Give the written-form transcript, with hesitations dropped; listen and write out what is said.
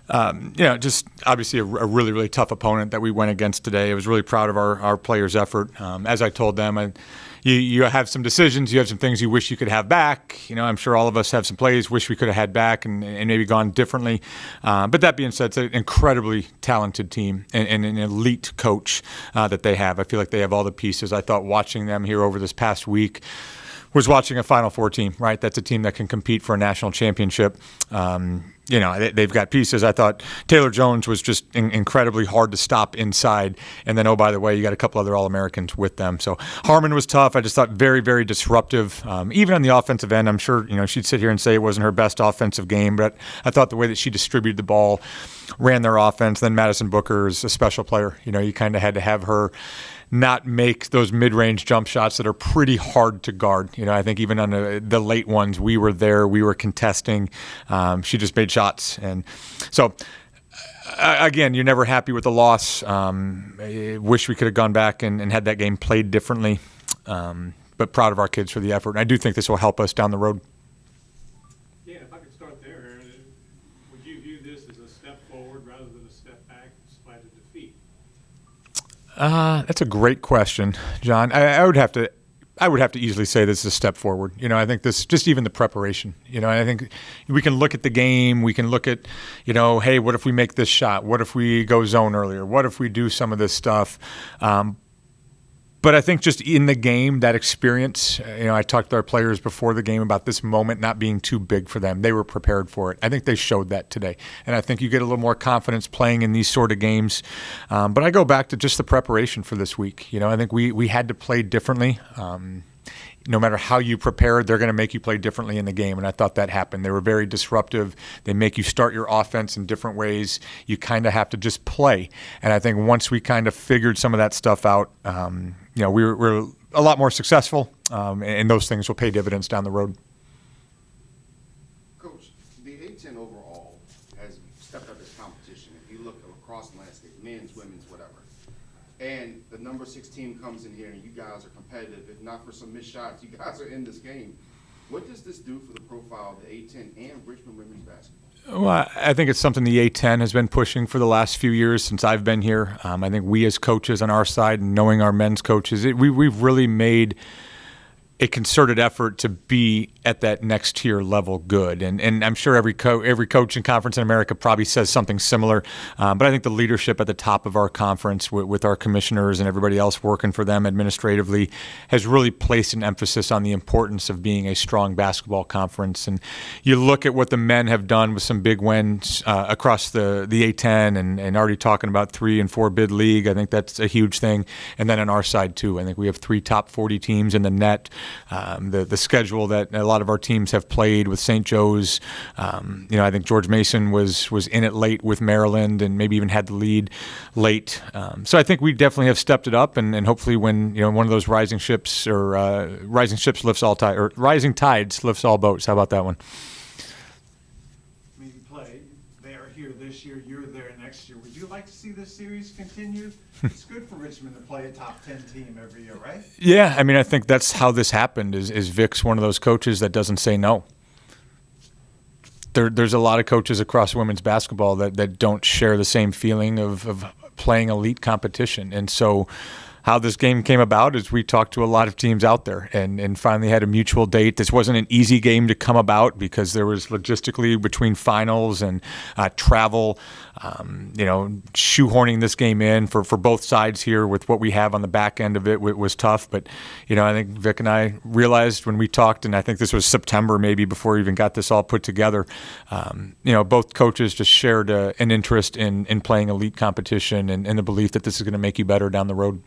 Just obviously a really, really tough opponent that we went against today. I was really proud of our players' effort. As I told them, you have some decisions, you have some things you wish you could have back. I'm sure all of us have some plays wish we could have had back and maybe gone differently. But that being said, it's an incredibly talented team and an elite coach that they have. I feel like they have all the pieces. I thought watching them here over this past week was watching a Final Four team, right? That's a team that can compete for a national championship. They've got pieces. I thought Taylor Jones was just incredibly hard to stop inside. And then, oh, by the way, you got a couple other All-Americans with them. So Harmon was tough. I just thought very, very disruptive. Even on the offensive end, I'm sure, she'd sit here and say it wasn't her best offensive game, but I thought the way that she distributed the ball, ran their offense. Then Madison Booker is a special player. You kind of had to have her not make those mid-range jump shots that are pretty hard to guard. I think even on the late ones, we were there, we were contesting. She just made shots. And so, again, you're never happy with the loss. I wish we could have gone back and had that game played differently. But proud of our kids for the effort. And I do think this will help us down the road. Yeah, if I could start there, would you view this as a step forward rather than a step back despite a defeat? That's a great question, John. I would have to easily say this is a step forward. I think this, just even the preparation, I think we can look at the game. We can look at, hey, what if we make this shot? What if we go zone earlier? What if we do some of this stuff? But I think just in the game, that experience, I talked to our players before the game about this moment not being too big for them. They were prepared for it. I think they showed that today. And I think you get a little more confidence playing in these sort of games. But I go back to just the preparation for this week. I think we had to play differently. No matter how you prepare, they're going to make you play differently in the game, and I thought that happened. They were very disruptive. They make you start your offense in different ways. You kind of have to just play, and I think once we kind of figured some of that stuff out, we're a lot more successful, and those things will pay dividends down the road. Coach, the A-10 overall has stepped up its competition. If you look across the landscape, men's, women's, whatever, and the number 6 team comes in here and you guys are competitive. If not for some missed shots, you guys are in this game. What does this do for the profile of the A-10 and Richmond women's basketball? Well, I think it's something the A-10 has been pushing for the last few years since I've been here. I think we as coaches on our side and knowing our men's coaches, we've really made a concerted effort to be at that next tier level good. And I'm sure every coach and conference in America probably says something similar. But I think the leadership at the top of our conference with our commissioners and everybody else working for them administratively has really placed an emphasis on the importance of being a strong basketball conference. And you look at what the men have done with some big wins across the A-10 and already talking about 3 and 4 bid league. I think that's a huge thing. And then on our side too, I think we have 3 top 40 teams in the net. The schedule that a lot of our teams have played with St. Joe's, I think George Mason was in it late with Maryland and maybe even had the lead late. So I think we definitely have stepped it up, and hopefully when one of those rising tides lifts all boats. How about that one? They are here this year. You're there next year. Would you like to see this series continue? It's good for Richmond to play a top 10 team every year, right? Yeah, I think that's how this happened. Is Vic's one of those coaches that doesn't say no? There's a lot of coaches across women's basketball that don't share the same feeling of playing elite competition, and so how this game came about is we talked to a lot of teams out there and finally had a mutual date. This wasn't an easy game to come about because there was logistically between finals and travel, shoehorning this game in for both sides here with what we have on the back end of it was tough. But, I think Vic and I realized when we talked, and I think this was September maybe before we even got this all put together, both coaches just shared an interest in playing elite competition and the belief that this is going to make you better down the road.